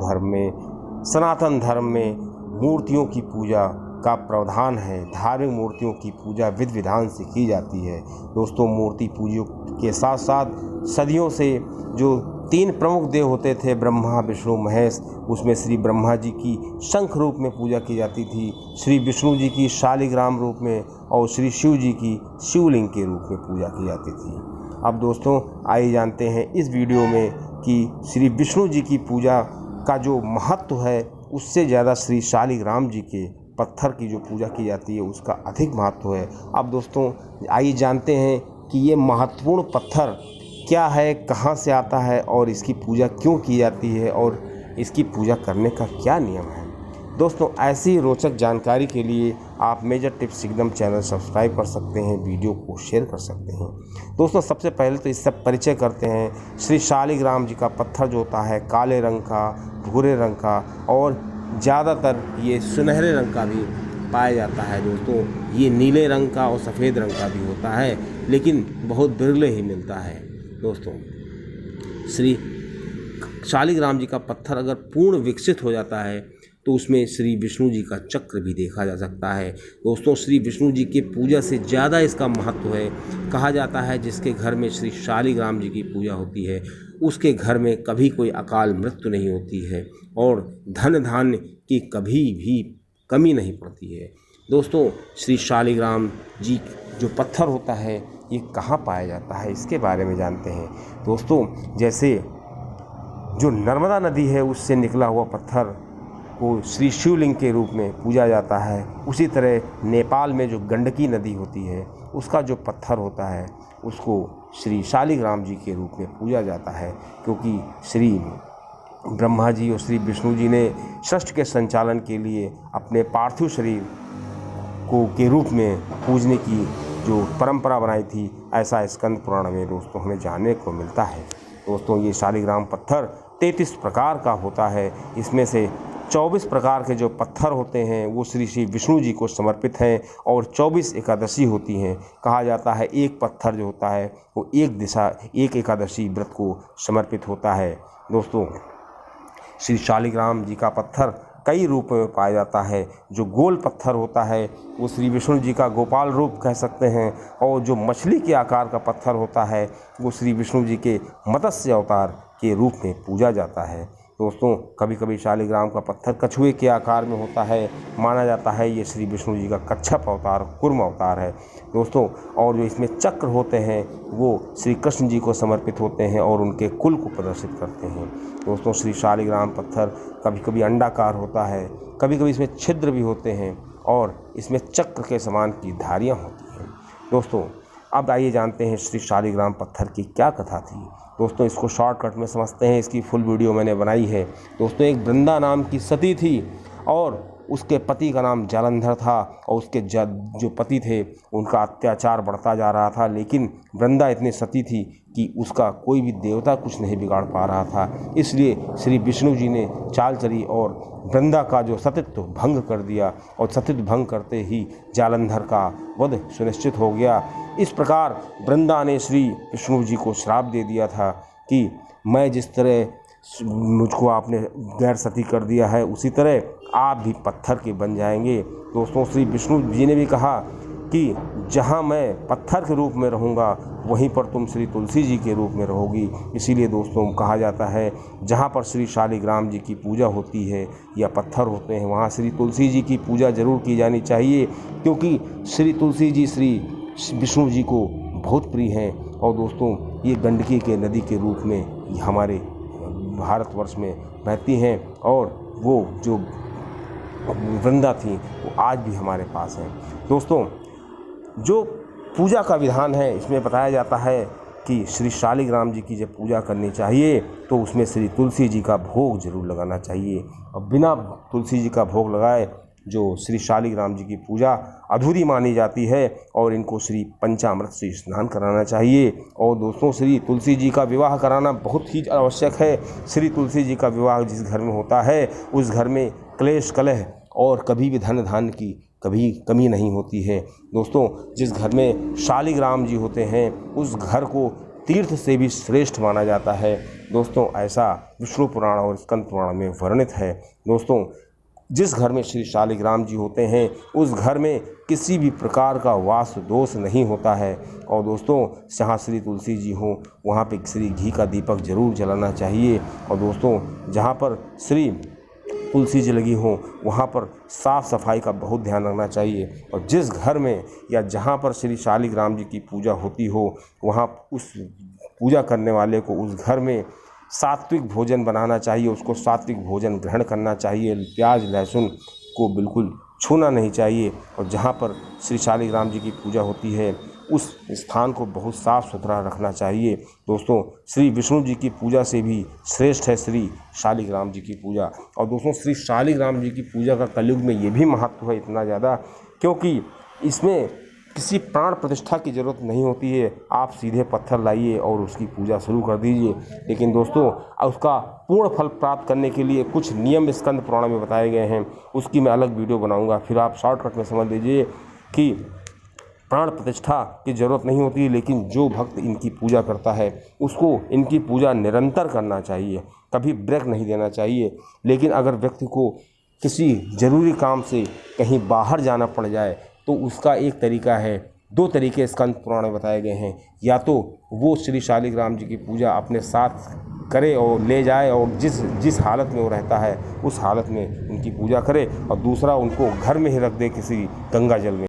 धर्म में, सनातन धर्म में मूर्तियों की पूजा का प्रावधान है। धार्मिक मूर्तियों की पूजा विधि विधान से की जाती है। दोस्तों, मूर्ति पूजों के साथ साथ सदियों से जो 3 प्रमुख देव होते थे, ब्रह्मा विष्णु महेश, उसमें श्री ब्रह्मा जी की शंख रूप में पूजा की जाती थी, श्री विष्णु जी की शालिग्राम रूप में और श्री शिव जी की शिवलिंग के रूप में पूजा की जाती थी। अब दोस्तों, आइए जानते हैं इस वीडियो में कि श्री विष्णु जी की पूजा का जो महत्व है उससे ज़्यादा श्री शालिग्राम जी के पत्थर की जो पूजा की जाती है उसका अधिक महत्व है। अब दोस्तों, आइए जानते हैं कि ये महत्वपूर्ण पत्थर क्या है, कहाँ से आता है और इसकी पूजा क्यों की जाती है और इसकी पूजा करने का क्या नियम है। दोस्तों, ऐसी रोचक जानकारी के लिए आप मेजर टिप्स सिगनम चैनल सब्सक्राइब कर सकते हैं, वीडियो को शेयर कर सकते हैं। दोस्तों, सबसे पहले तो इससे परिचय करते हैं। श्री शालिग्राम जी का पत्थर जो होता है काले रंग का, भूरे रंग का और ज़्यादातर ये सुनहरे रंग का भी पाया जाता है। दोस्तों, ये नीले रंग का और सफ़ेद रंग का भी होता है, लेकिन बहुत बिरले ही मिलता है। दोस्तों, श्री शालिग्राम जी का पत्थर अगर पूर्ण विकसित हो जाता है तो उसमें श्री विष्णु जी का चक्र भी देखा जा सकता है। दोस्तों, श्री विष्णु जी की पूजा से ज़्यादा इसका महत्व है। कहा जाता है जिसके घर में श्री शालिग्राम जी की पूजा होती है उसके घर में कभी कोई अकाल मृत्यु नहीं होती है और धन धान्य की कभी भी कमी नहीं पड़ती है। दोस्तों, श्री शालिग्राम जी जो पत्थर होता है ये कहाँ पाया जाता है इसके बारे में जानते हैं। दोस्तों, जैसे जो नर्मदा नदी है उससे निकला हुआ पत्थर को श्री शिवलिंग के रूप में पूजा जाता है, उसी तरह नेपाल में जो गंडकी नदी होती है उसका जो पत्थर होता है उसको श्री शालिग्राम जी के रूप में पूजा जाता है, क्योंकि श्री ब्रह्मा जी और श्री विष्णु जी ने सृष्टि के संचालन के लिए अपने पार्थिव शरीर को के रूप में पूजने की जो परंपरा बनाई थी, ऐसा स्कंद पुराण में दोस्तों हमें जानने को मिलता है। दोस्तों, ये शालिग्राम पत्थर 33 प्रकार का होता है। इसमें से 24 प्रकार के जो पत्थर होते हैं वो श्री श्री विष्णु जी को समर्पित हैं और 24 एकादशी होती हैं। कहा जाता है एक पत्थर जो होता है वो एक एकादशी व्रत को समर्पित होता है। दोस्तों, श्री शालिग्राम जी का पत्थर कई रूप में पाया जाता है। जो गोल पत्थर होता है वो श्री विष्णु जी का गोपाल रूप कह सकते हैं और जो मछली के आकार का पत्थर होता है वो श्री विष्णु जी के मत्स्य अवतार के रूप में पूजा जाता है। दोस्तों, कभी कभी शालिग्राम का पत्थर कछुए के आकार में होता है, माना जाता है ये श्री विष्णु जी का कच्छप अवतार, कूर्म अवतार है। दोस्तों, और जो इसमें चक्र होते हैं वो श्री कृष्ण जी को समर्पित होते हैं और उनके कुल को प्रदर्शित करते हैं। दोस्तों, श्री शालिग्राम पत्थर कभी कभी अंडाकार होता है, कभी कभी इसमें छिद्र भी होते हैं और इसमें चक्र के समान की धारियाँ होती हैं। दोस्तों, अब आइए जानते हैं श्री शालिग्राम पत्थर की क्या कथा थी। दोस्तों, इसको शॉर्टकट में समझते हैं, इसकी फुल वीडियो मैंने बनाई है। दोस्तों, एक वृंदा नाम की सती थी और उसके पति का नाम जालंधर था और उसके जो पति थे उनका अत्याचार बढ़ता जा रहा था, लेकिन वृंदा इतनी सती थी कि उसका कोई भी देवता कुछ नहीं बिगाड़ पा रहा था। इसलिए श्री विष्णु जी ने चाल चली और वृंदा का जो सतीत्व भंग कर दिया और सतीत्व भंग करते ही जालंधर का वध सुनिश्चित हो गया। इस प्रकार वृंदा ने श्री विष्णु जी को श्राप दे दिया था कि मैं जिस तरह मुझको आपने गैर सती कर दिया है उसी तरह आप भी पत्थर के बन जाएंगे। दोस्तों, श्री विष्णु जी ने भी कहा कि जहाँ मैं पत्थर के रूप में रहूँगा वहीं पर तुम श्री तुलसी जी के रूप में रहोगी। इसीलिए दोस्तों कहा जाता है जहाँ पर श्री शालिग्राम जी की पूजा होती है या पत्थर होते हैं वहाँ श्री तुलसी जी की पूजा जरूर की जानी चाहिए, क्योंकि श्री तुलसी जी श्री विष्णु जी को बहुत प्रिय हैं। और दोस्तों, ये गंडकी के नदी के रूप में हमारे भारतवर्ष में बहती हैं और वो जो वृंदा थी वो आज भी हमारे पास हैं। दोस्तों, जो पूजा का विधान है इसमें बताया जाता है कि श्री शालिग्राम जी की जब पूजा करनी चाहिए तो उसमें श्री तुलसी जी का भोग जरूर लगाना चाहिए और बिना तुलसी जी का भोग लगाए जो श्री शालिग्राम जी की पूजा अधूरी मानी जाती है और इनको श्री पंचामृत से स्नान कराना चाहिए। और दोस्तों, श्री तुलसी जी का विवाह कराना बहुत ही आवश्यक है। श्री तुलसी जी का विवाह जिस घर में होता है उस घर में क्लेश कलह और कभी भी धन धान्य की कभी कमी नहीं होती है। दोस्तों, जिस घर में शालिग्राम जी होते हैं उस घर को तीर्थ से भी श्रेष्ठ माना जाता है। दोस्तों ऐसा विष्णु पुराण और स्कंद पुराण में वर्णित है। दोस्तों जिस घर में श्री शालिग्राम जी होते हैं उस घर में किसी भी प्रकार का वास्तु दोष नहीं होता है। और दोस्तों जहाँ श्री तुलसी जी हो वहाँ पे श्री घी का दीपक जरूर जलाना चाहिए। और दोस्तों जहाँ पर श्री तुलसी जी लगी हो वहाँ पर साफ़ सफाई का बहुत ध्यान रखना चाहिए। और जिस घर में या जहाँ पर श्री शालिग्राम जी की पूजा होती हो वहाँ उस पूजा करने वाले को उस घर में सात्विक भोजन बनाना चाहिए, उसको सात्विक भोजन ग्रहण करना चाहिए। प्याज लहसुन को बिल्कुल छूना नहीं चाहिए। और जहाँ पर श्री शालिग्राम जी की पूजा होती है उस स्थान को बहुत साफ़ सुथरा रखना चाहिए। दोस्तों श्री विष्णु जी की पूजा से भी श्रेष्ठ है श्री शालिग्राम जी की पूजा। और दोस्तों श्री शालिग्राम जी की पूजा का कलयुग में ये भी महत्व है इतना ज़्यादा, क्योंकि इसमें किसी प्राण प्रतिष्ठा की ज़रूरत नहीं होती है। आप सीधे पत्थर लाइए और उसकी पूजा शुरू कर दीजिए। लेकिन दोस्तों उसका पूर्ण फल प्राप्त करने के लिए कुछ नियम स्कंद पुराण में बताए गए हैं, उसकी मैं अलग वीडियो बनाऊंगा, फिर आप शॉर्टकट में समझ लीजिए कि प्राण प्रतिष्ठा की ज़रूरत नहीं होती है। लेकिन जो भक्त इनकी पूजा करता है उसको इनकी पूजा निरंतर करना चाहिए, कभी ब्रेक नहीं देना चाहिए। लेकिन अगर व्यक्ति को किसी ज़रूरी काम से कहीं बाहर जाना पड़ जाए तो उसका एक तरीका है, दो तरीके स्कंद पुराण में बताए गए हैं। या तो वो श्री शालिग्राम जी की पूजा अपने साथ करे और ले जाए और जिस हालत में वो रहता है उस हालत में उनकी पूजा करे, और दूसरा उनको घर में ही रख दे किसी गंगा जल में।